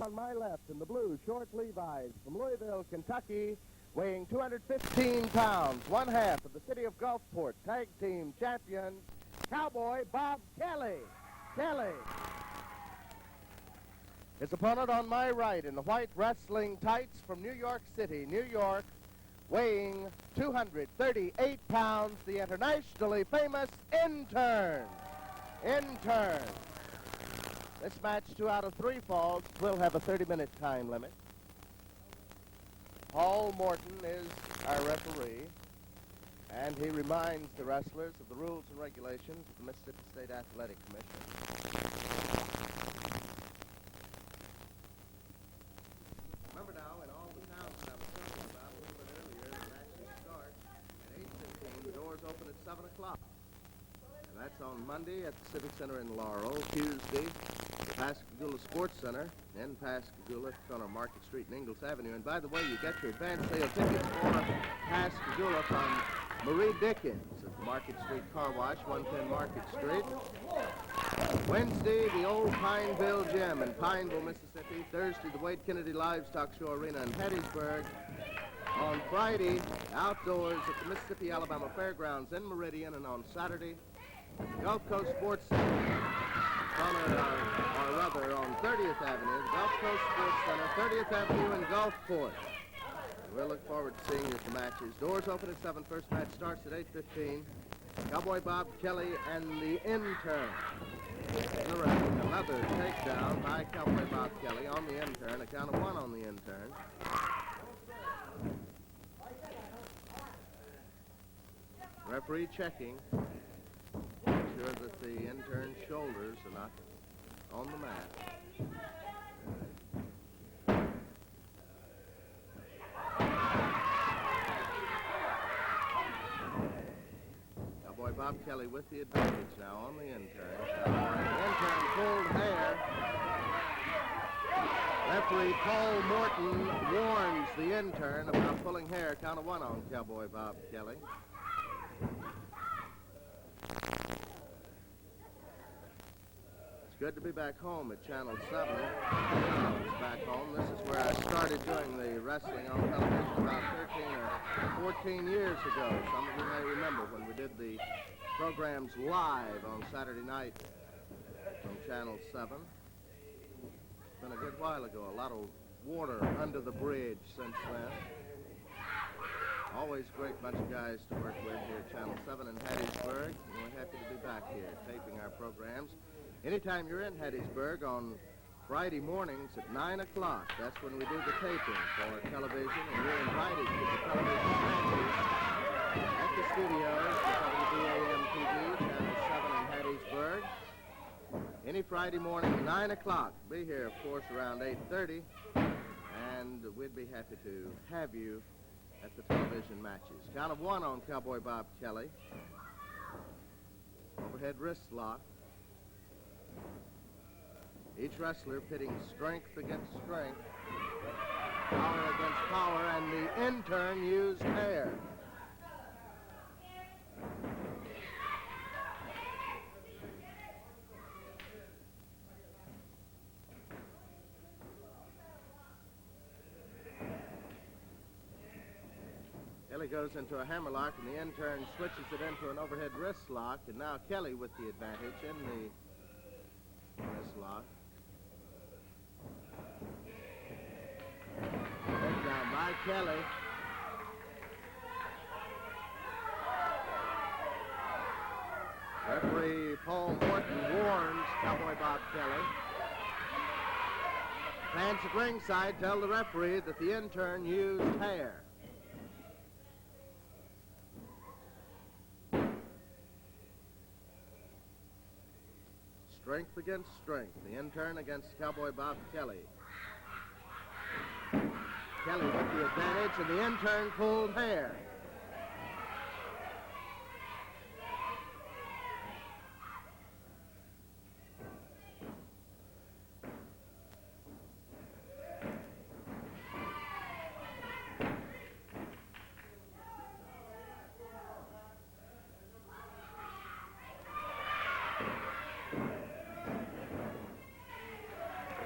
On my left, in the blue, short Levi's from Louisville, Kentucky, weighing 215 pounds, one half of the City of Gulfport Tag Team Champions, Cowboy Bob Kelly. His opponent on my right, in the white wrestling tights from New York City, New York, weighing 238 pounds, the internationally famous Intern. This match, 2 out of 3 falls, will have a 30-minute time limit. Paul Morton is our referee, and he reminds the wrestlers of the rules and regulations of the Mississippi State Athletic Commission. Remember now, in all the towns that I was talking about a little bit earlier, the matches start at 8:15. The doors open at 7 o'clock. And that's on Monday at the Civic Center in Laurel, Tuesday, the Pascagoula Sports Center in Pascagoula, on Market Street and Ingalls Avenue. And by the way, you get your advance sale tickets for Pascagoula from Marie Dickens at the Market Street Car Wash, 110 Market Street. Wednesday, the old Pineville Gym in Pineville, Mississippi. Thursday, the Wade Kennedy Livestock Show Arena in Hattiesburg. On Friday, outdoors at the Mississippi Alabama Fairgrounds in Meridian. And on Saturday, Gulf Coast Sports Center, on 30th Avenue, the Gulf Coast Sports Center, 30th Avenue in Gulfport. We'll look forward to seeing you at the matches. Doors open at 7. First match starts at 8:15. Cowboy Bob Kelly and the Intern. In the ring, another takedown by Cowboy Bob Kelly on the Intern. A count of 1 on the Intern. Referee checking. Sure that the Intern's shoulders are not on the mat. Cowboy Bob Kelly with the advantage now on the Intern. Intern pulled hair. Referee Paul Morton warns the Intern about pulling hair. Count of 1 on Cowboy Bob Kelly. Good to be back home at Channel 7. Back home. This is where I started doing the wrestling on television about 13 or 14 years ago. Some of you may remember when we did the programs live on Saturday night from Channel 7. It's been a good while ago. A lot of water under the bridge since then. Always a great bunch of guys to work with here at Channel 7 in Hattiesburg. And we're happy to be back here taping our programs. Anytime you're in Hattiesburg on Friday mornings at 9 o'clock, that's when we do the taping for television, and you're invited to the television matches at the studios for WBAM-TV, Channel 7 in Hattiesburg. Any Friday morning, 9 o'clock. Be here, of course, around 8:30, and we'd be happy to have you at the television matches. Count of 1 on Cowboy Bob Kelly. Overhead wrist lock. Each wrestler pitting strength against strength, power against power, and the Intern used hair. Kelly goes into a hammerlock, and the Intern switches it into an overhead wrist lock, and now Kelly with the advantage in the wrist lock. Down by Kelly. Referee Paul Morton warns Cowboy Bob Kelly. Fans at ringside tell the referee that the Intern used hair. Strength against strength. The Intern against Cowboy Bob Kelly. Kelly with the advantage, and the Intern pulled hair.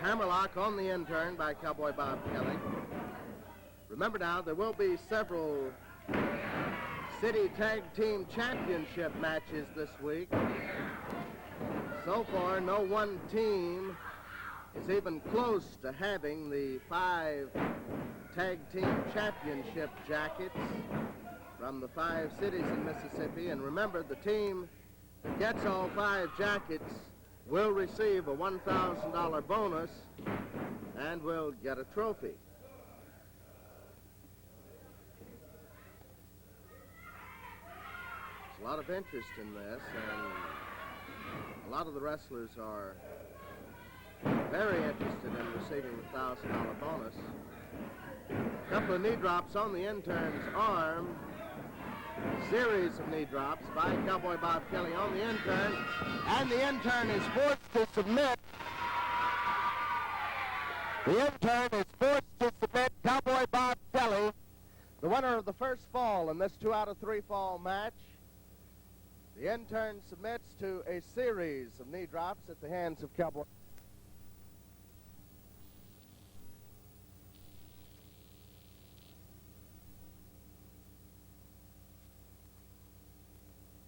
hammerlock on the intern by Cowboy Bob Kelly. Remember now, there will be several City Tag Team Championship matches this week. So far, no one team is even close to having the 5 Tag Team Championship jackets from the 5 cities in Mississippi. And remember, the team that gets all 5 jackets will receive a $1,000 bonus and will get a trophy. There's a lot of interest in this, and a lot of the wrestlers are very interested in receiving the $1,000 bonus. A couple of knee drops on the intern's arm. Series of knee drops by Cowboy Bob Kelly on the intern, and the intern is forced to submit. The intern is forced to submit. Cowboy Bob Kelly, the winner of the first fall in this 2 out of 3 fall match. The intern submits to a series of knee drops at the hands of Cowboy.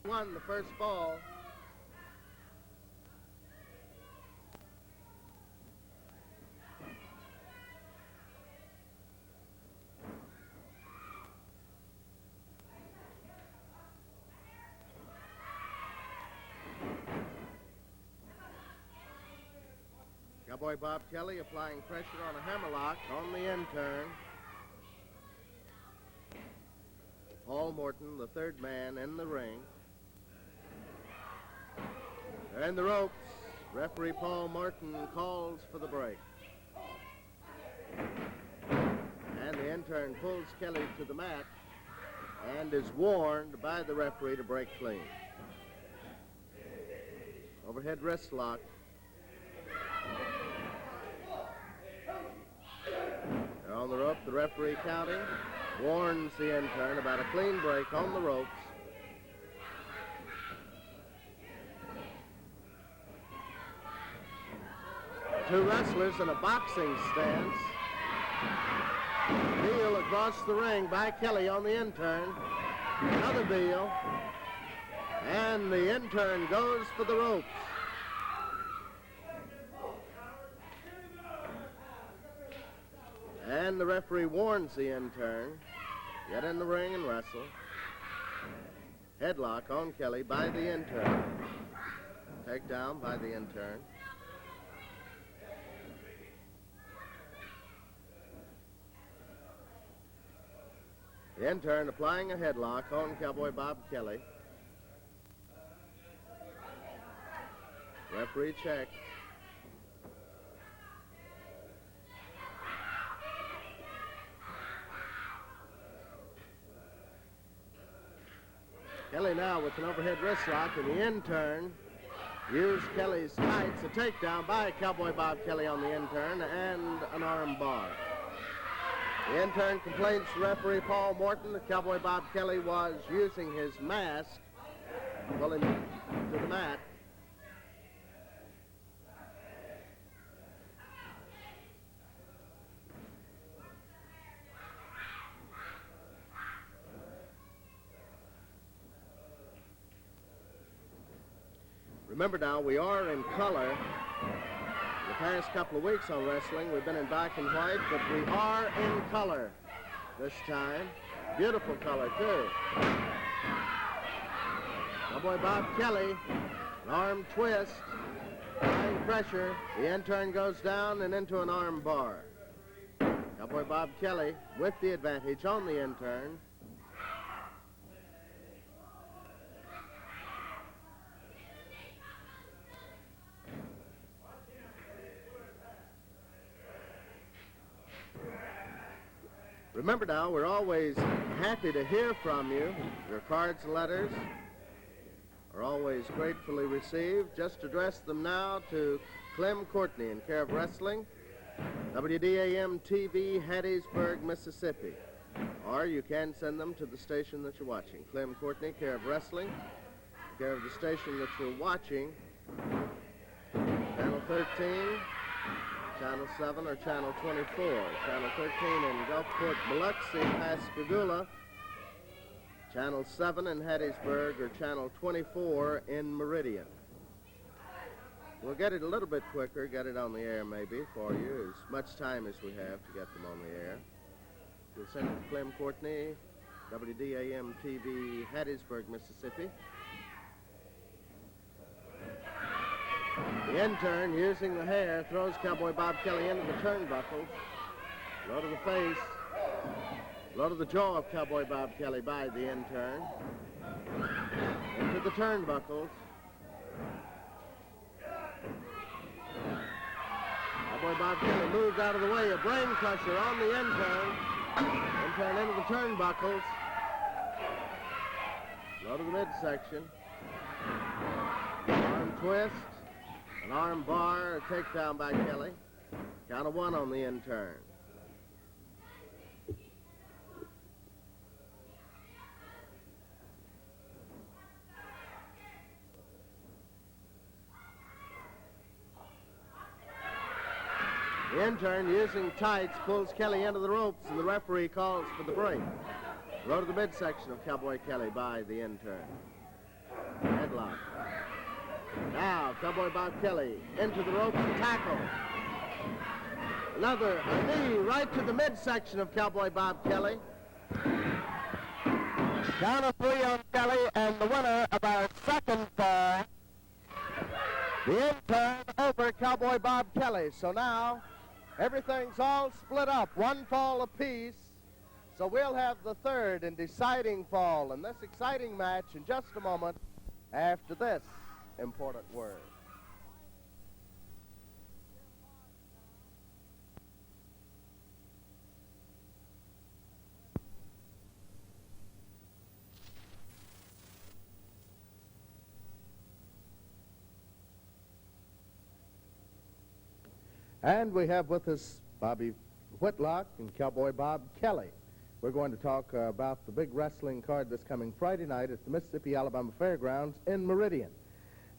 Won the first fall. Cowboy Bob Kelly applying pressure on a hammerlock on the intern. Paul Morton, the third man in the ring. And the ropes. Referee Paul Morton calls for the break. And the intern pulls Kelly to the mat and is warned by the referee to break clean. Overhead wrist lock. They're on the rope. The referee counting. Warns the intern about a clean break on the ropes. Two wrestlers in a boxing stance. Heel across the ring by Kelly on the intern. Another heel. And the intern goes for the ropes. And the referee warns the intern. Get in the ring and wrestle. Headlock on Kelly by the intern. Takedown by the intern. The intern applying a headlock on Cowboy Bob Kelly. Referee check. Kelly now with an overhead wrist lock, and the intern used Kelly's tights. A takedown by Cowboy Bob Kelly on the intern and an arm bar. The intern complains to referee Paul Morton that Cowboy Bob Kelly was using his mask to pull him to the mat. Remember now, we are in color. The past couple of weeks on wrestling, we've been in black and white, but we are in color this time. Beautiful color, too. Cowboy Bob Kelly, an arm twist, applying pressure. The intern goes down and into an arm bar. Cowboy Bob Kelly with the advantage on the intern. Remember now, we're always happy to hear from you. Your cards and letters are always gratefully received. Just address them now to Clem, Courtney, in care of wrestling, WDAM TV, Hattiesburg, Mississippi. Or you can send them to the station that you're watching. Clem, Courtney, care of wrestling, care of the station that you're watching, Channel 13, Channel 7 or Channel 24. Channel 13 in Gulfport, Biloxi, Pascagoula. Channel 7 in Hattiesburg or Channel 24 in Meridian. We'll get it a little bit quicker, get it on the air maybe for you, as much time as we have to get them on the air. We'll send it to Clem, Courtney, WDAM-TV, Hattiesburg, Mississippi. The intern, using the hair, throws Cowboy Bob Kelly into the turnbuckles. Low to the face. Low to the jaw of Cowboy Bob Kelly by the intern. Into the turnbuckles. Cowboy Bob Kelly moves out of the way. A brain crusher on the intern. Intern into the turnbuckles. Low to the midsection. Arm twist. An arm bar, a takedown by Kelly. Count of 1 on the intern. The intern, using tights, pulls Kelly into the ropes, and the referee calls for the break. Low to the midsection of Cowboy Kelly by the intern. Headlock. Now, Cowboy Bob Kelly into the ropes and tackle. Another knee right to the midsection of Cowboy Bob Kelly. Count of 3 on Kelly, and the winner of our second fall, the intern over Cowboy Bob Kelly. So now, everything's all split up, 1 fall apiece. So we'll have the third and deciding fall in this exciting match in just a moment after this important word. And we have with us Bobby Whitlock and Cowboy Bob Kelly. We're going to talk about the big wrestling card this coming Friday night at the Mississippi-Alabama Fairgrounds in Meridian.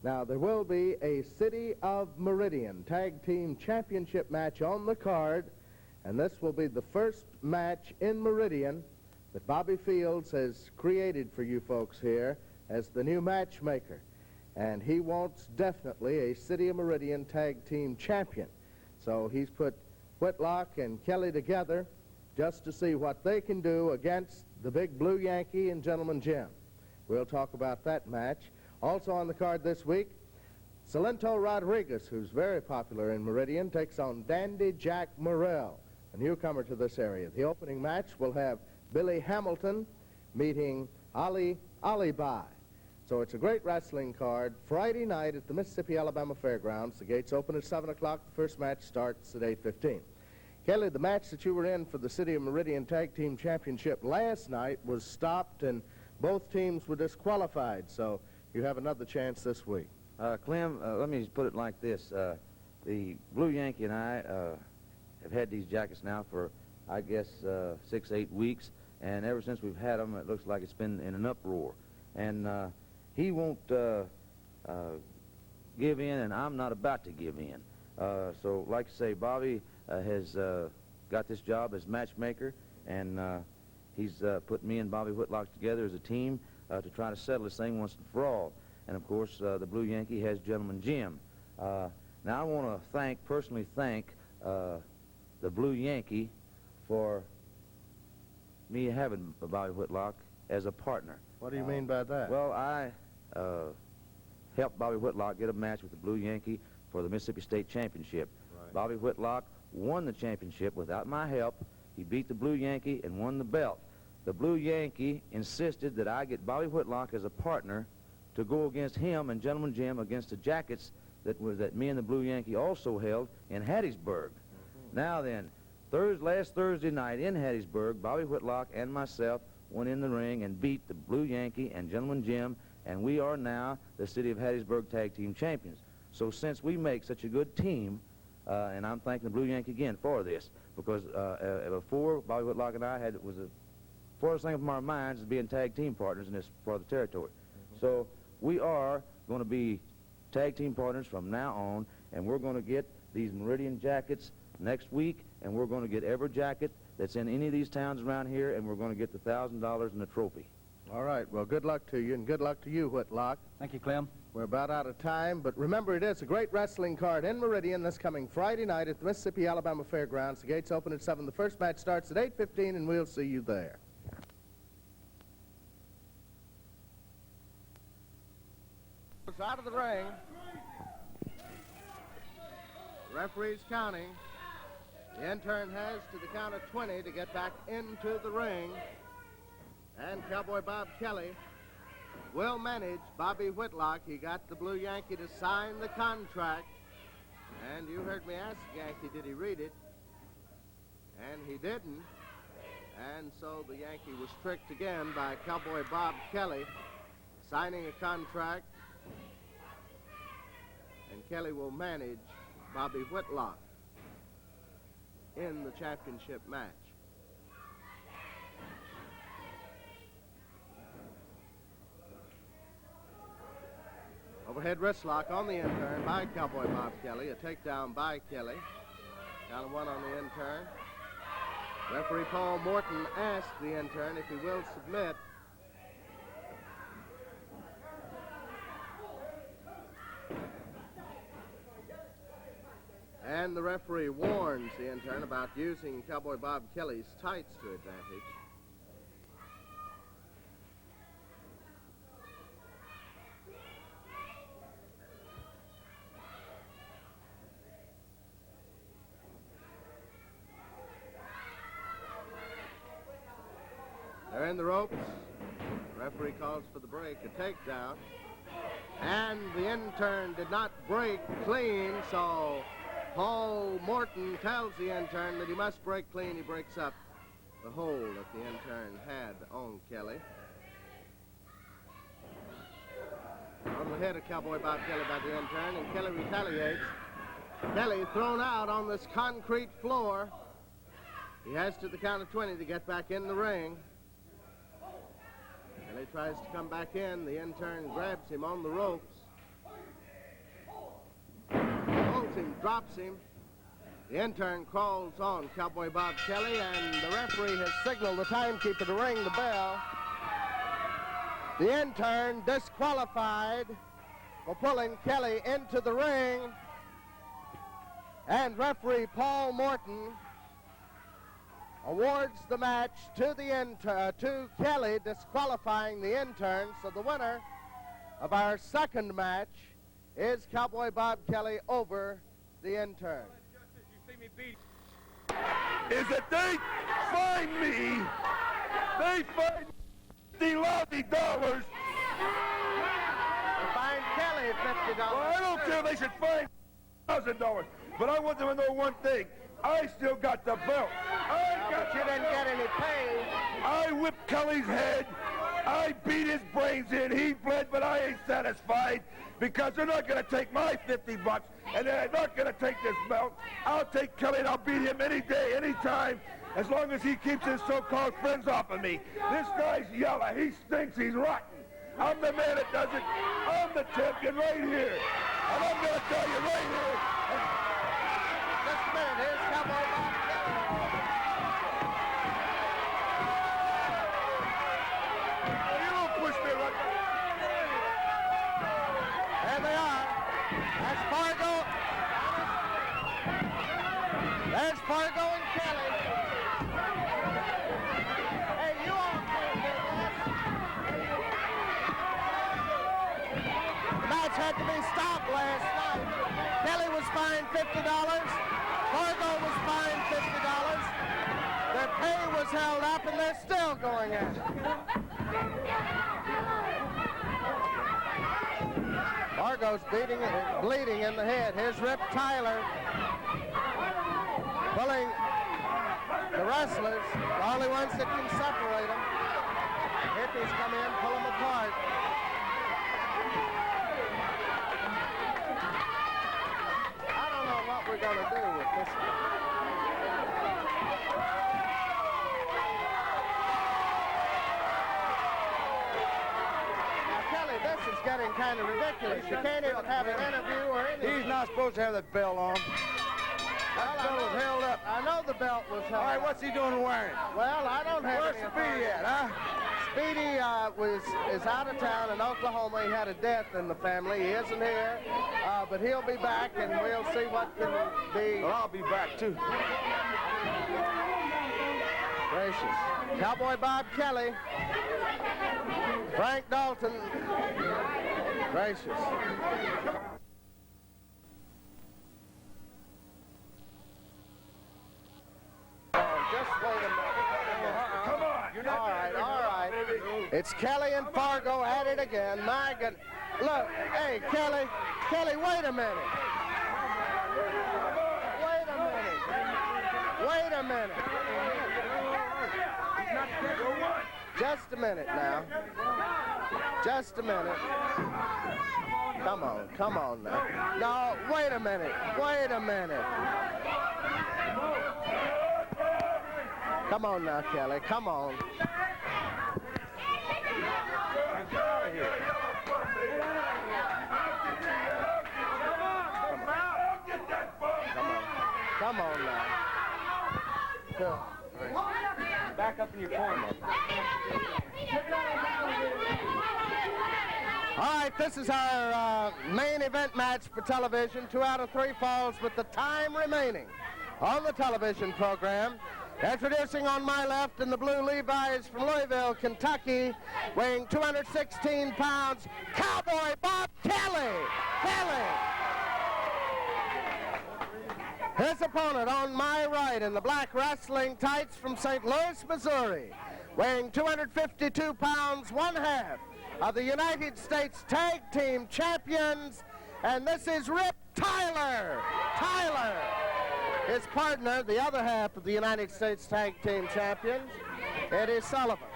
Now, there will be a City of Meridian Tag Team Championship match on the card, and this will be the first match in Meridian that Bobby Fields has created for you folks here as the new matchmaker. And he wants definitely a City of Meridian Tag Team Champion. So he's put Whitlock and Kelly together just to see what they can do against the big Blue Yankee and Gentleman Jim. We'll talk about that match. Also on the card this week, Salento Rodriguez, who's very popular in Meridian, takes on Dandy Jack Morrell, a newcomer to this area. The opening match will have Billy Hamilton meeting Ali Alibi. So it's a great wrestling card. Friday night at the Mississippi-Alabama Fairgrounds. The gates open at 7 o'clock. The first match starts at 8:15. Kelly, the match that you were in for the City of Meridian Tag Team Championship last night was stopped, and both teams were disqualified. So you have another chance this week. Clem, let me put it like this. The Blue Yankee and I have had these jackets now for, I guess, 6, 8 weeks, and ever since we've had them, it looks like it's been in an uproar. And he won't give in, and I'm not about to give in. So, like I say, Bobby has got this job as matchmaker, and he's put me and Bobby Whitlock together as a team to try to settle this thing once and for all. And, of course, the Blue Yankee has Gentleman Jim. Now, I want to personally thank the Blue Yankee for me having Bobby Whitlock as a partner. What do you mean by that? Well, I helped Bobby Whitlock get a match with the Blue Yankee for the Mississippi State Championship. Right. Bobby Whitlock won the championship without my help. He beat the Blue Yankee and won the belt. The Blue Yankee insisted that I get Bobby Whitlock as a partner to go against him and Gentleman Jim against the jackets that me and the Blue Yankee also held in Hattiesburg. Now then, last Thursday night in Hattiesburg, Bobby Whitlock and myself went in the ring and beat the Blue Yankee and Gentleman Jim, and we are now the City of Hattiesburg Tag Team Champions. So since we make such a good team, and I'm thanking the Blue Yankee again for this, because before, Bobby Whitlock and I was the farthest thing from our minds is being tag team partners in this part of the territory. So we are going to be tag team partners from now on, and we're going to get these Meridian jackets next week, and we're going to get every jacket that's in any of these towns around here, and we're going to get the $1,000 and a trophy. All right, well, good luck to you, and good luck to you, Whitlock. Thank you, Clem. We're about out of time, but remember, it is a great wrestling card in Meridian this coming Friday night at the Mississippi-Alabama Fairgrounds. The gates open at 7. The first match starts at 8:15, and we'll see you there. Out of the ring. The referee's counting. The intern has to the count of 20 to get back into the ring. And Cowboy Bob Kelly will manage Bobby Whitlock. He got the Blue Yankee to sign the contract. And you heard me ask Yankee, did he read it? And he didn't. And so the Yankee was tricked again by Cowboy Bob Kelly signing a contract. And Kelly will manage Bobby Whitlock in the championship match. Overhead wrist lock on the intern by Cowboy Bob Kelly. A takedown by Kelly. Count of 1 on the intern. Referee Paul Morton asked the intern if he will submit. And the referee warns the intern about using Cowboy Bob Kelly's tights to advantage. They're in the ropes. The referee calls for the break, a takedown. And the intern did not break clean, so Paul Morton tells the intern that he must break clean. He breaks up the hold that the intern had on Kelly. On the head of Cowboy Bob Kelly by the intern, and Kelly retaliates. Kelly thrown out on this concrete floor. He has to the count of 20 to get back in the ring. Kelly tries to come back in. The intern grabs him on the ropes. Holds him, drops him. The intern crawls on Cowboy Bob Kelly, and the referee has signaled the timekeeper to ring the bell. The intern disqualified for pulling Kelly into the ring. And referee Paul Morton awards the match to to Kelly, disqualifying the intern. So the winner of our second match is Cowboy Bob Kelly over the intern. Is that they find me, they find the lousy dollars. They find Kelly $50. Well, I don't care if they should find $1,000, but I want them to know one thing. I still got the belt. You didn't get any pay. I whipped Kelly's head. I beat his brains in. He bled, but I ain't satisfied because they're not going to take my $50, and they're not going to take this belt. I'll take Kelly, and I'll beat him any day, any time, as long as he keeps his so-called friends off of me. This guy's yellow. He stinks. He's rotten. I'm the man that does it. I'm the champion right here. And I'm going to tell you right here. Just a minute. Here's Cowboy Bob Kelly. You don't push me right now. There they are. That's Fargo. There's Fargo and Kelly. Hey, you all came here, the match had to be stopped last night. Kelly was fined $50. Fargo was fined $50. Their pay was held up, and they're still going at it. Fargo's bleeding in the head. Here's Rip Tyler pulling the wrestlers, the only ones that can separate them. Hippies come in, pull them apart. I don't know what we're going to do with this one. This is getting kind of ridiculous. You can't even have an interview or anything. He's not supposed to have that bell on. That belt was held up. I know the belt was held All right, up. what's he doing wearing? Well, I don't have Where's any Speedy at, huh? Speedy is out of town in Oklahoma. He had a death in the family. He isn't here, but he'll be back, and we'll see what can be. Well, I'll be back, too. Gracious. Cowboy Bob Kelly. Frank Dalton. Gracious. Just wait a minute. Come on. You're not All right. It's Kelly and Fargo at it again. My God. Look, hey, Kelly, wait a minute. Wait a minute. Just a minute now. Just a minute. Come on now. No, wait a minute. Come on now, Kelly, come on. Come on now. Good. Back up in your corner. All right, this is our main event match for television. 2 out of 3 falls with the time remaining on the television program. Introducing on my left in the blue Levi's from Louisville, Kentucky, weighing 216 pounds, Cowboy Bob Kelly. His opponent on my right in the black wrestling tights from St. Louis, Missouri, weighing 252 pounds, 1/2 of the United States Tag Team Champions, and this is Rip Tyler. His partner, the other half of the United States Tag Team Champions, Eddie Sullivan.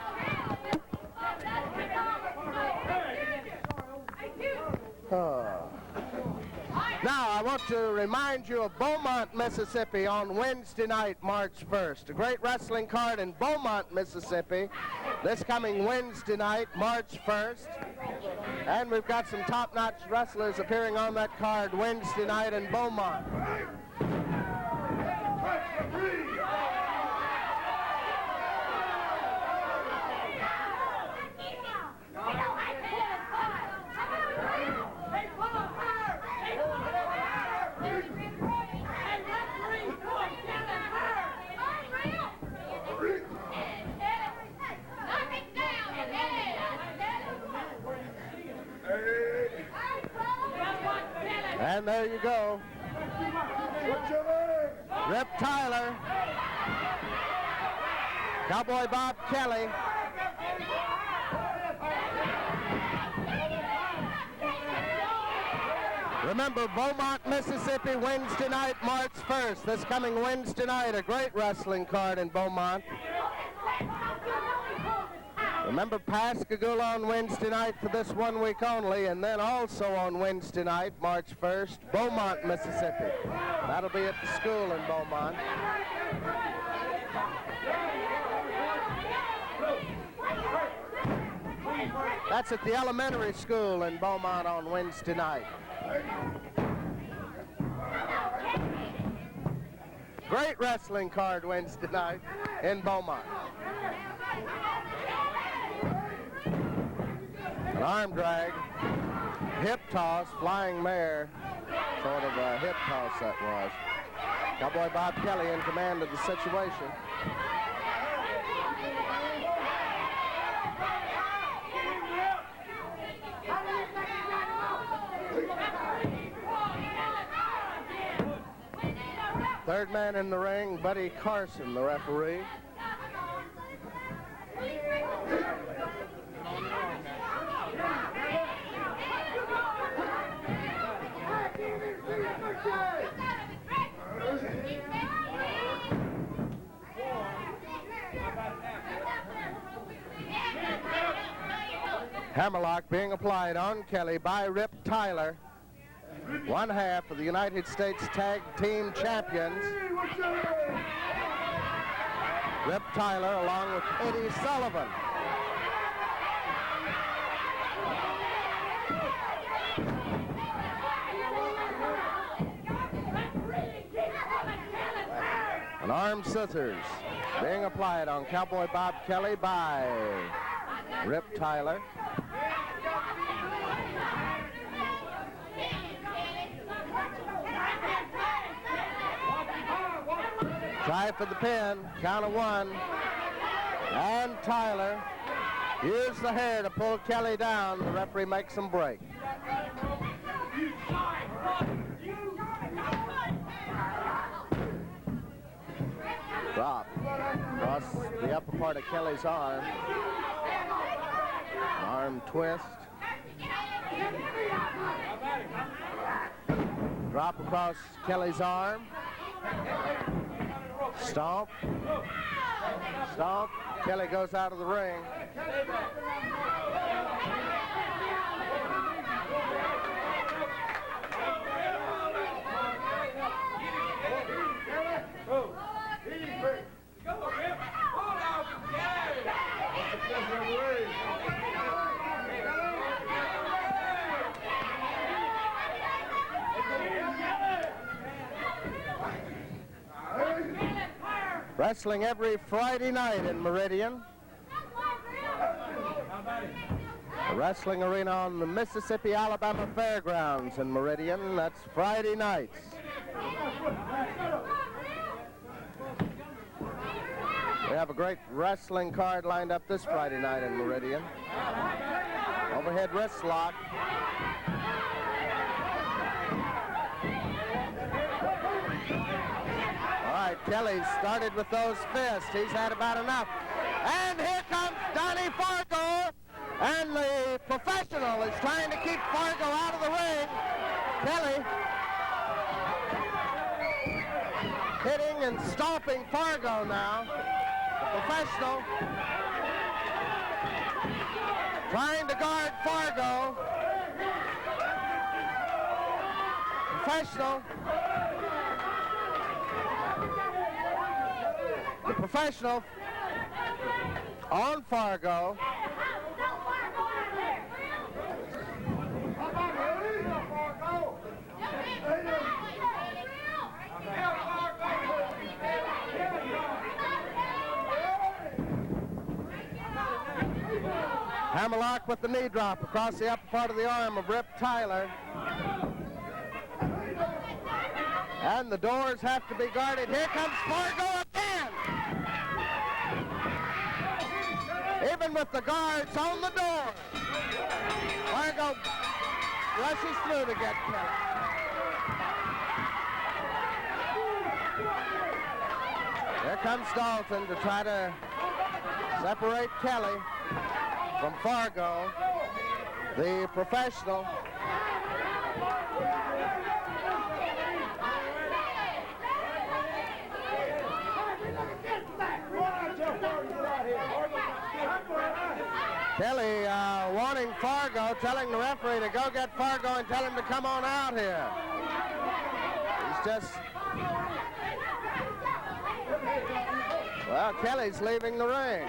Now, I want to remind you of Beaumont, Mississippi on Wednesday night, March 1st. A great wrestling card in Beaumont, Mississippi, this coming Wednesday night, March 1st. And we've got some top-notch wrestlers appearing on that card Wednesday night in Beaumont. And there you go. Rip Tyler. Cowboy Bob Kelly. Remember, Beaumont, Mississippi, Wednesday night, March 1st. This coming Wednesday night, a great wrestling card in Beaumont. Remember Pascagoula on Wednesday night for this 1 week only, and then also on Wednesday night, March 1st, Beaumont, Mississippi. That'll be at the school in Beaumont. That's at the elementary school in Beaumont on Wednesday night. Great wrestling card Wednesday night in Beaumont. An arm drag, hip toss, flying mare, sort of a hip toss that was. Cowboy Bob Kelly in command of the situation. Third man in the ring, Buddy Carson, the referee. Hammerlock being applied on Kelly by Rip Tyler, 1/2 of the United States Tag Team Champions. Rip Tyler along with Eddie Sullivan. An arm scissors being applied on Cowboy Bob Kelly by Rip Tyler. Try for the pin, count of 1. And Tyler used the hair to pull Kelly down. The referee makes him break. Drop across the upper part of Kelly's arm. Arm twist. Drop across Kelly's arm. Stomp. Stomp. Kelly goes out of the ring. Wrestling every Friday night in Meridian. The wrestling arena on the Mississippi-Alabama Fairgrounds in Meridian. That's Friday nights. We have a great wrestling card lined up this Friday night in Meridian. Overhead wrist lock. All right, Kelly started with those fists. He's had about enough. And here comes Donnie Fargo. And the professional is trying to keep Fargo out of the ring. Kelly hitting and stomping Fargo now. The professional trying to guard Fargo. Professional. The professional on Fargo. Hammerlock with the knee drop across the upper part of the arm of Rip Tyler. And the doors have to be guarded. Here comes Fargo again. Even with the guards on the door, Fargo rushes through to get Kelly. Here comes Dalton to try to separate Kelly from Fargo, the professional. Kelly wanting Fargo, telling the referee to go get Fargo and tell him to come on out here. He's just... Well, Kelly's leaving the ring.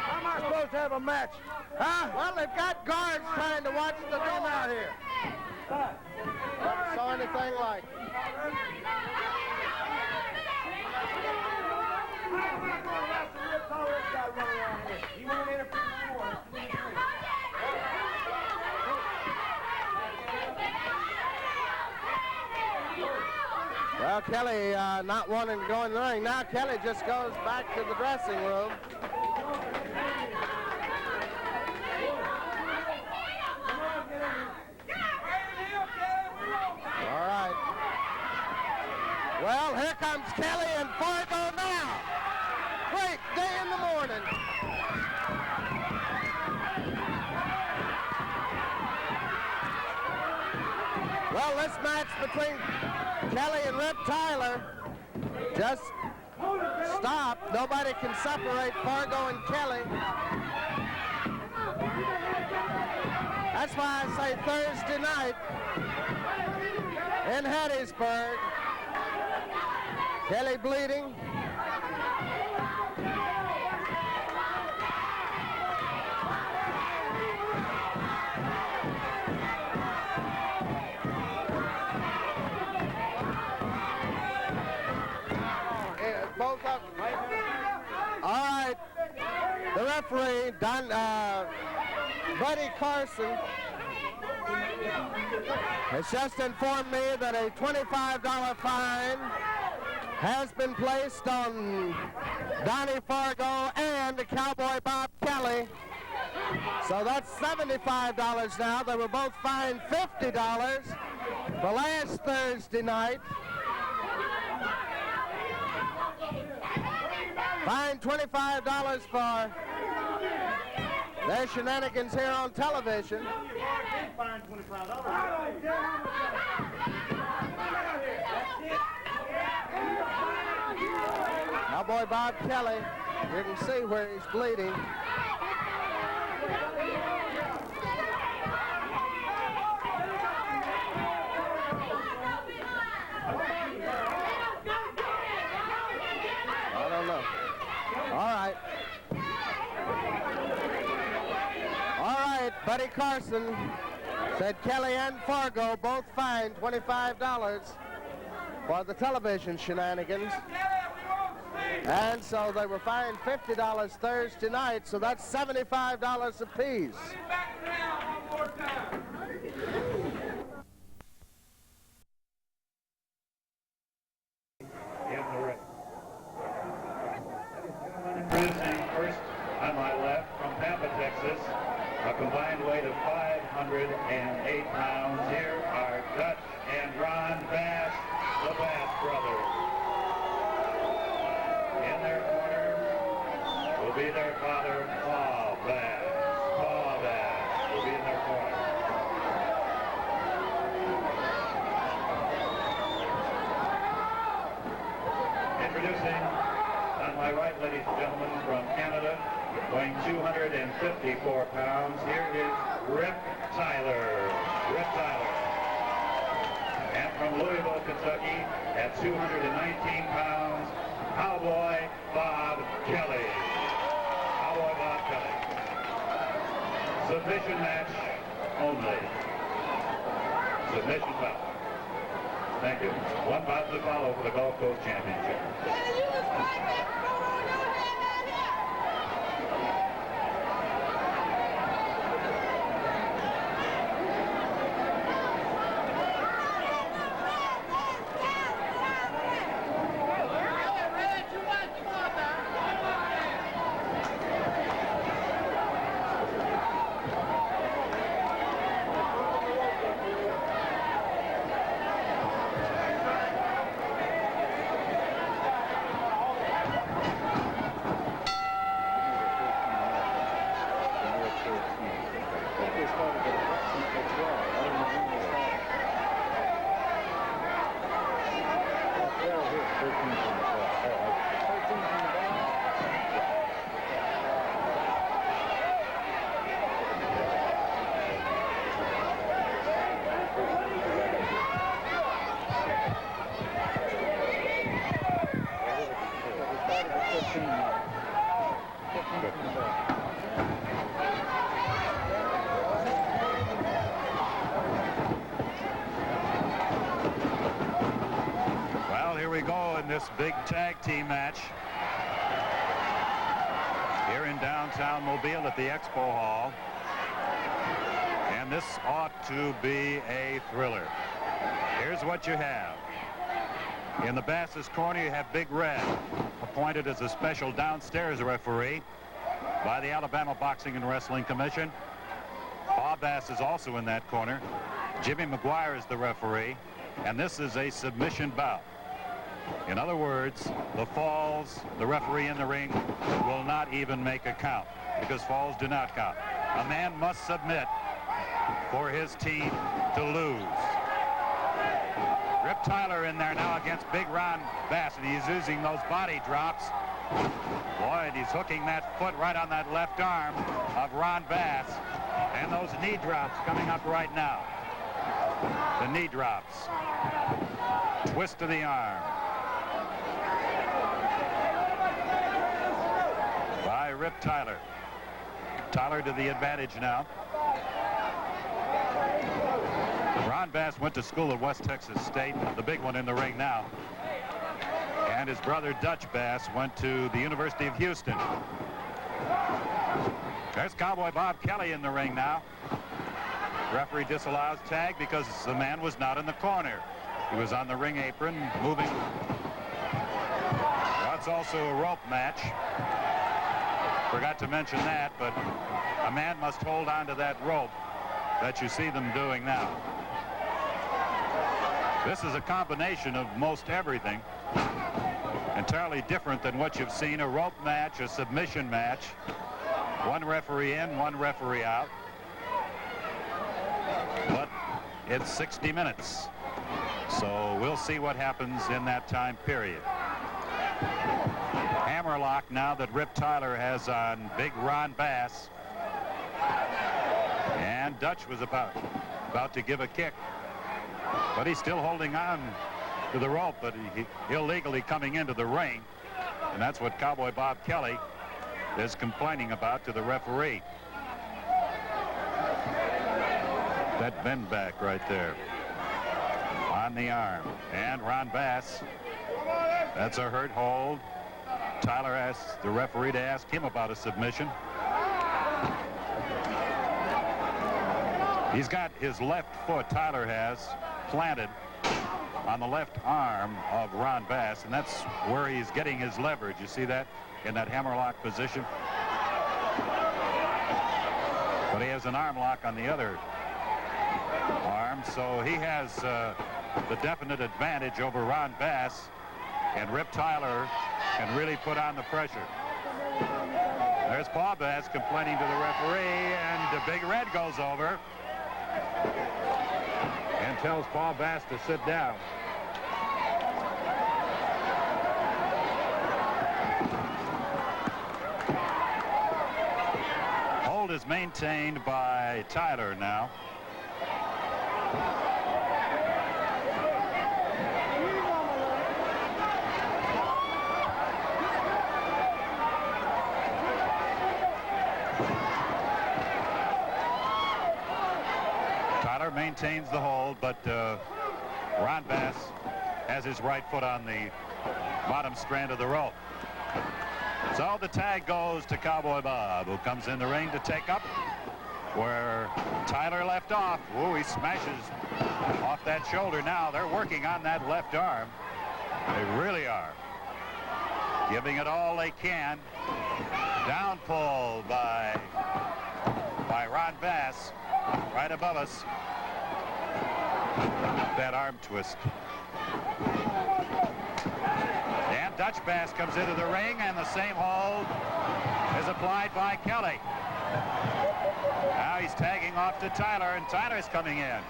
How am I supposed to have a match? Huh? Well, they've got guards trying to watch the door out here. Never saw anything like it. Well, Kelly not wanting to go in the ring. Now Kelly just goes back to the dressing room. All right. Well, here comes Kelly and Fargo now. Great day in the morning. Well, this match between Kelly and Rip Tyler just stopped. Nobody can separate Fargo and Kelly. That's why I say Thursday night in Hattiesburg. Kelly bleeding. referee, Buddy Carson, has just informed me that a $25 fine has been placed on Donnie Fargo and Cowboy Bob Kelly. So that's $75 now. They were both fined $50 for last Thursday night. Fined $25 for their shenanigans here on television. Cowboy Bob Kelly, you can see where he's bleeding. I don't know. All right. Buddy Carson said Kelly and Fargo both fined $25 for the television shenanigans. And so they were fined $50 Thursday night, so that's $75 apiece. Introducing first on my left from Tampa, Texas, a combined weight of 508 pounds. Here are Dutch and Ron Bass, the Bass brothers. In their corner will be their father, Paul Bass. Paul Bass will be in their corner. Introducing on my right, ladies and gentlemen, from Canada, weighing 254 pounds, here is Rip Tyler. Rip Tyler. And from Louisville, Kentucky, at 219 pounds, Cowboy Bob Kelly. Cowboy Bob Kelly. Submission match only. Submission bout. Thank you. One bout to follow for the Gulf Coast Championship. This big tag team match here in downtown Mobile at the Expo Hall, and this ought to be a thriller. Here's what you have. In the Bass's corner you have Big Red, appointed as a special downstairs referee by the Alabama Boxing and Wrestling Commission. Bob Bass is also in that corner. Jimmy McGuire is the referee, and this is a submission bout. In other words, the falls, the referee in the ring, will not even make a count, because falls do not count. A man must submit for his team to lose. Rip Tyler in there now against Big Ron Bass, and he's using those body drops. Boy, and he's hooking that foot right on that left arm of Ron Bass, and those knee drops coming up right now. The knee drops. Twist of the arm. By Rip Tyler. Tyler to the advantage now. Ron Bass went to school at West Texas State, the big one in the ring now. And his brother Dutch Bass went to the University of Houston. There's Cowboy Bob Kelly in the ring now. Referee disallows tag because the man was not in the corner. He was on the ring apron, moving. That's also a rope match. Forgot to mention that, but a man must hold on to that rope that you see them doing now. This is a combination of most everything. Entirely different than what you've seen, a rope match, a submission match. One referee in, one referee out. But it's 60 minutes. So we'll see what happens in that time period. Hammerlock now that Rip Tyler has on big Ron Bass. And Dutch was about to give a kick. But he's still holding on to the rope, but he illegally coming into the ring. And that's what Cowboy Bob Kelly is complaining about to the referee. That bend back right there on the arm. And Ron Bass, that's a hurt hold. Tyler asks the referee to ask him about a submission. He's got his left foot, Tyler has, planted on the left arm of Ron Bass, and that's where he's getting his leverage. You see that in that hammerlock position? But he has an arm lock on the other arm, so he has the definite advantage over Ron Bass, and Rip Tyler can really put on the pressure. There's Paul Bass complaining to the referee, and the Big Red goes over and tells Paul Bass to sit down. Hold is maintained by Tyler now. Tyler maintains the hold, but Ron Bass has his right foot on the bottom strand of the rope. So the tag goes to Cowboy Bob, who comes in the ring to take up where Tyler left off. Ooh, he smashes off that shoulder now. They're working on that left arm. They really are. Giving it all they can. Down pull by Ron Bass right above us. That arm twist. And Dutch Bass comes into the ring, and the same hold is applied by Kelly. Now he's tagging off to Tyler, and Tyler's coming in.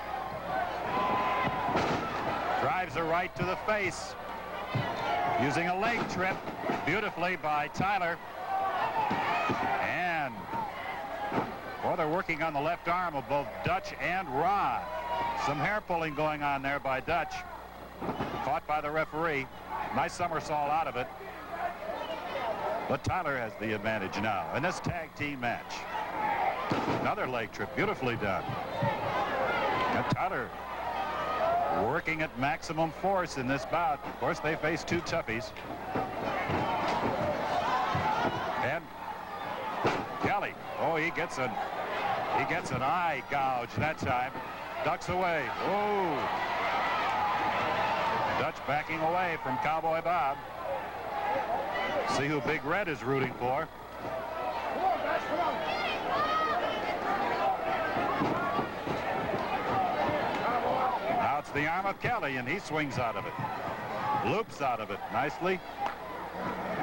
Drives a right to the face. Using a leg trip beautifully by Tyler. And, well, they're working on the left arm of both Dutch and Ron. Some hair pulling going on there by Dutch. Caught by the referee. Nice somersault out of it. But Tyler has the advantage now in this tag team match. Another leg trip, beautifully done. And Tyler working at maximum force in this bout. Of course, they face two toughies. And Kelly, oh, he gets an eye gouge that time. Ducks away. Oh. Dutch backing away from Cowboy Bob. See who Big Red is rooting for. Now it's the arm of Kelly, and he swings out of it. Loops out of it nicely.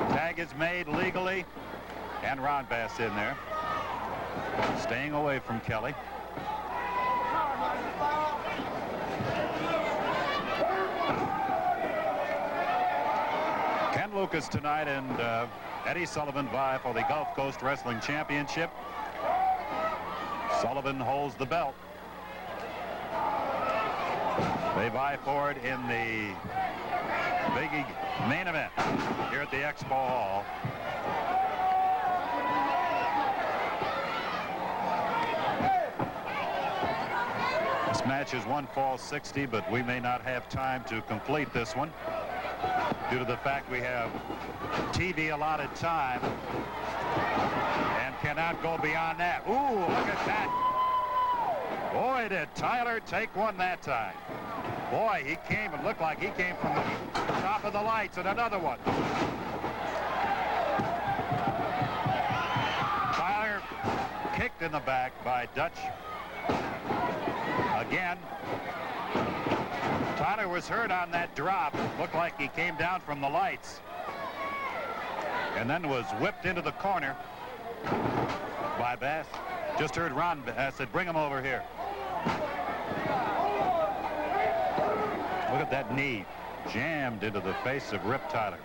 Tag is made legally. And Ron Bass in there. Staying away from Kelly. Ken Lucas tonight and Eddie Sullivan vie for the Gulf Coast Wrestling Championship. Sullivan holds the belt. They vie for it in the big main event here at the Expo Hall. This match is 1 fall 60, but we may not have time to complete this one. due to the fact we have TV allotted time and cannot go beyond that. Ooh, look at that. Boy, did Tyler take one that time. Boy, he came, it looked like he came from the top of the lights, and another one. Tyler kicked in the back by Dutch. Again, Tyler was hurt on that drop. Looked like he came down from the lights and then was whipped into the corner by Bass. Just heard Ron Bass said, bring him over here. Look at that knee jammed into the face of Rip Tyler.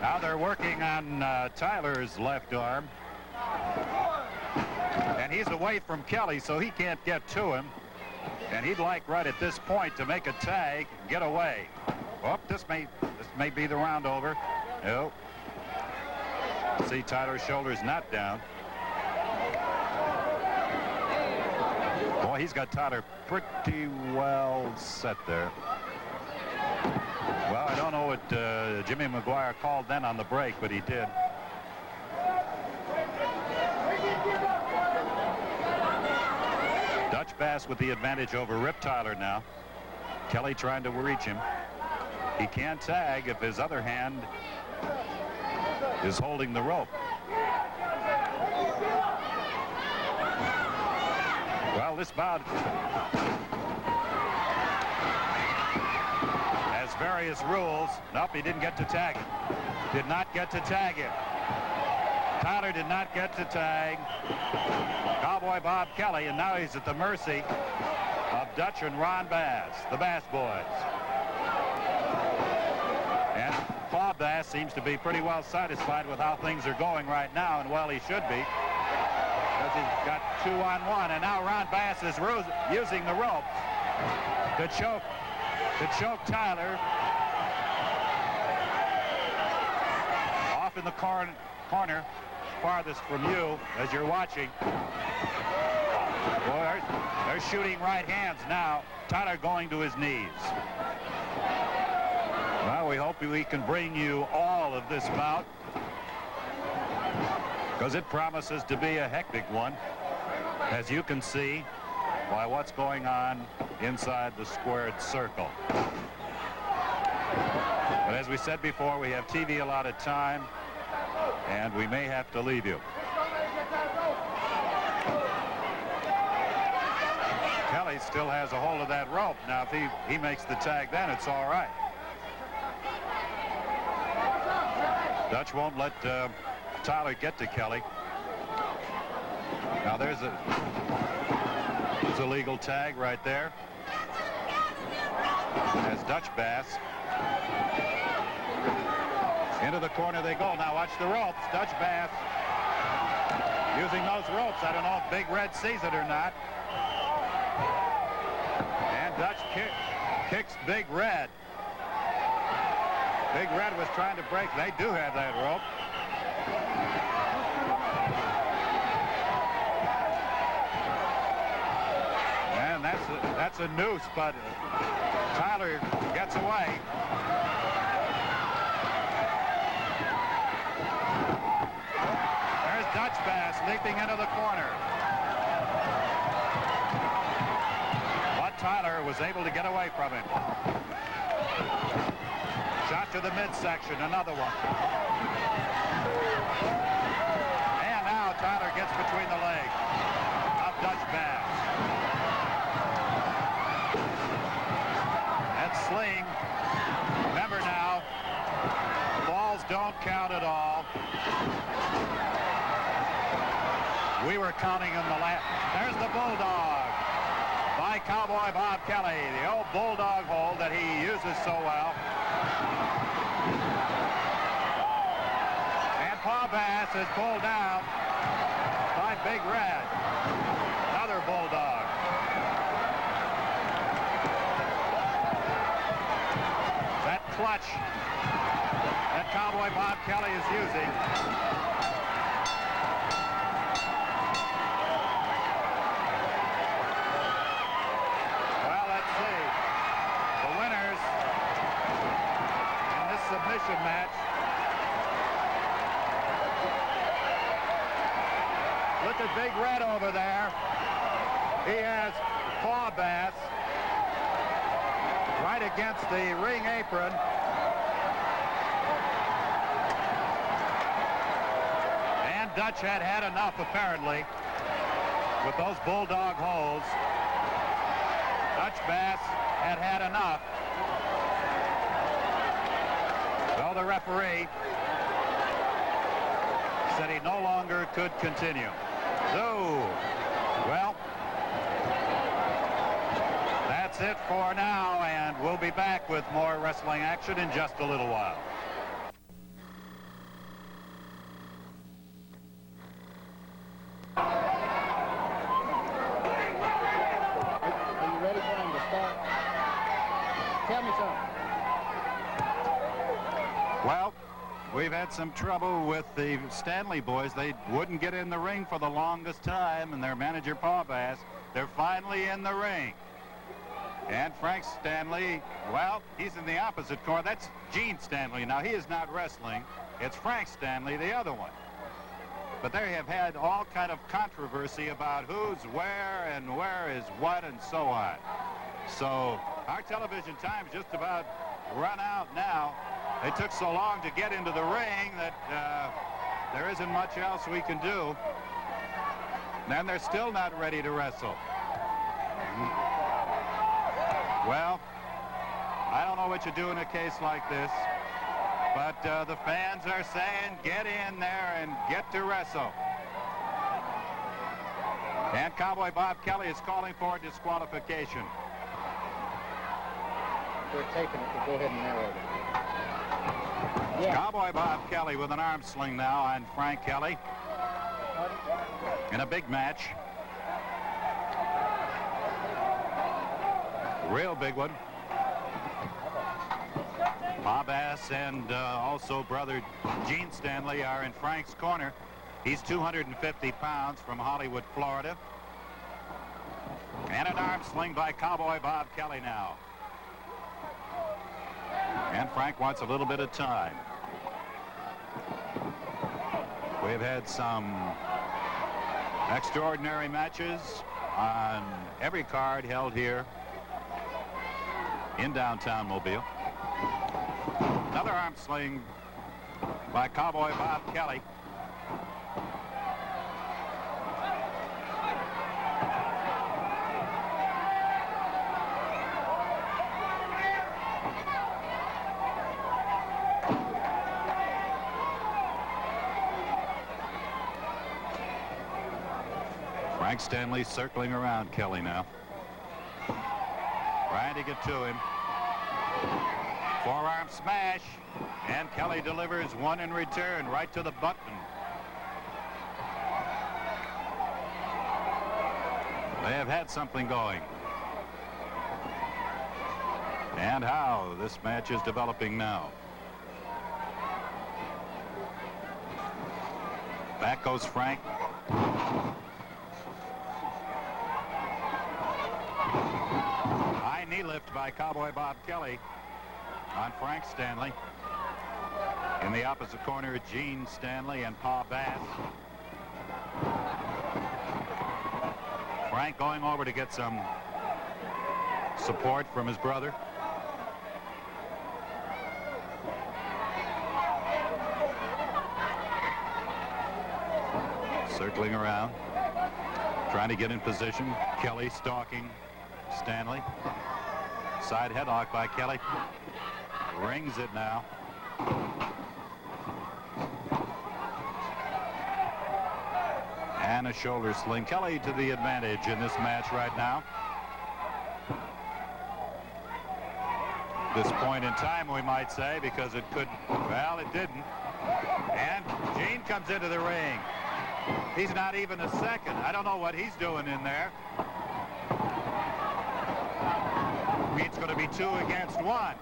Now they're working on Tyler's left arm. And he's away from Kelly, so he can't get to him. And he'd like right at this point to make a tag and get away. Oh, this may be the round over. No. See, Tyler's shoulder's not down. Boy, he's got Tyler pretty well set there. Well, I don't know what Jimmy McGuire called then on the break, but he did. Dutch Bass with the advantage over Rip Tyler now. Kelly trying to reach him. He can't tag if his other hand is holding the rope. Well, this bout has various rules. Nope, he didn't get to tag him. Did not get to tag him. Tyler did not get to tag Cowboy Bob Kelly, and now he's at the mercy of Dutch and Ron Bass, the Bass boys. And Bob Bass seems to be pretty well satisfied with how things are going right now, and well, he should be, because he's got 2-on-1, and now Ron Bass is using the rope to choke Tyler off in the corner farthest from you as you're watching. Boy, they're shooting right hands now. Tyler going to his knees. Well, we hope we can bring you all of this bout, because it promises to be a hectic one, as you can see by what's going on inside the squared circle. But as we said before, we have TV allotted time, and we may have to leave you. Kelly still has a hold of that rope. Now, if he makes the tag, then it's all right. Dutch won't let Tyler get to Kelly. Now, there's a legal tag right there. As Dutch Bass. Into the corner they go. Now watch the ropes. Dutch Bass using those ropes. I don't know if Big Red sees it or not. And Dutch kicks Big Red. Big Red was trying to break. They do have that rope. And that's a noose, but Tyler gets away. Dutch Bass leaping into the corner. But Tyler was able to get away from him. Shot to the midsection, another one. And now Tyler gets between the legs of Dutch Bass. And Sling, remember now, balls don't count at all. We were counting in the last. There's the bulldog by Cowboy Bob Kelly, the old bulldog hold that he uses so well. And Paul Bass is pulled down by Big Red, another bulldog. That clutch that Cowboy Bob Kelly is using. exhibition match. Look at Big Red over there. He has Paw Bass right against the ring apron. And Dutch had had enough, apparently, with those bulldog holds. Dutch Bass had had enough. So the referee said he no longer could continue. So, well, that's it for now, and we'll be back with more wrestling action in just a little while. Are you ready for him to start? Tell me something. Well, we've had some trouble with the Stanley boys. They wouldn't get in the ring for the longest time, and their manager, Paw Bass, they're finally in the ring. And Frank Stanley, well, he's in the opposite corner. That's Gene Stanley. Now, he is not wrestling. It's Frank Stanley, the other one. But they have had all kind of controversy about who's where and where is what and so on. So our television time is just about run out now. They took so long to get into the ring that there isn't much else we can do. And they're still not ready to wrestle. Well, I don't know what you do in a case like this, but the fans are saying get in there and get to wrestle. And Cowboy Bob Kelly is calling for disqualification. We're taking it to go ahead and narrow it. Yeah. Cowboy Bob Kelly with an arm sling now on Frank Kelly in a big match. Real big one. Bob Bass and also brother Gene Stanley are in Frank's corner. He's 250 pounds from Hollywood, Florida. And an arm sling by Cowboy Bob Kelly now. And Frank wants a little bit of time. We've had some extraordinary matches on every card held here in downtown Mobile. Another arm sling by Cowboy Bob Kelly. Frank Stanley circling around Kelly now. Trying to get to him. Forearm smash, and Kelly delivers one in return right to the button. They have had something going. And how this match is developing now. Back goes Frank. High knee lift by Cowboy Bob Kelly on Frank Stanley. In the opposite corner, Gene Stanley and Pa Bass. Frank going over to get some support from his brother. Circling around, trying to get in position. Kelly stalking Stanley. Side headlock by Kelly. Rings it now. And a shoulder sling. Kelly to the advantage in this match right now. This point in time, we might say, because it could, well, it didn't. And Gene comes into the ring. He's not even a second. I don't know what he's doing in there. It's going to be 2 against 1.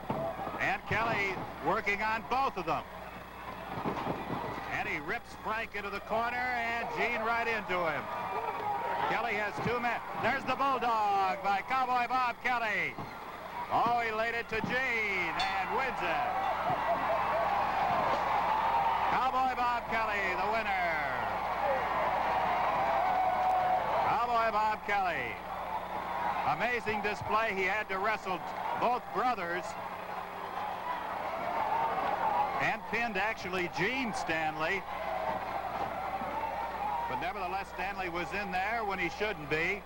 And Kelly working on both of them. And he rips Frank into the corner, and Gene right into him. Kelly has 2 men. There's the Bulldog by Cowboy Bob Kelly. Oh, he laid it to Gene and wins it. Bob Kelly, the winner. Cowboy Bob Kelly. Amazing display. He had to wrestle both brothers and pinned actually Gene Stanley. But nevertheless, Stanley was in there when he shouldn't be.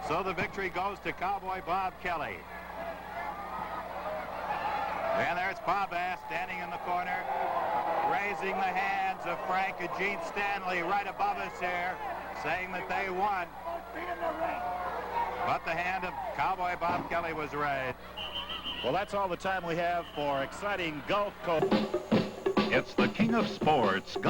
So the victory goes to Cowboy Bob Kelly. And there's Bob Bass standing in the corner, raising the hands of Frank and Gene Stanley right above us here, saying that they won. But the hand of Cowboy Bob Kelly was raised. Well, that's all the time we have for exciting Gulf Coast. It's the king of sports, golf.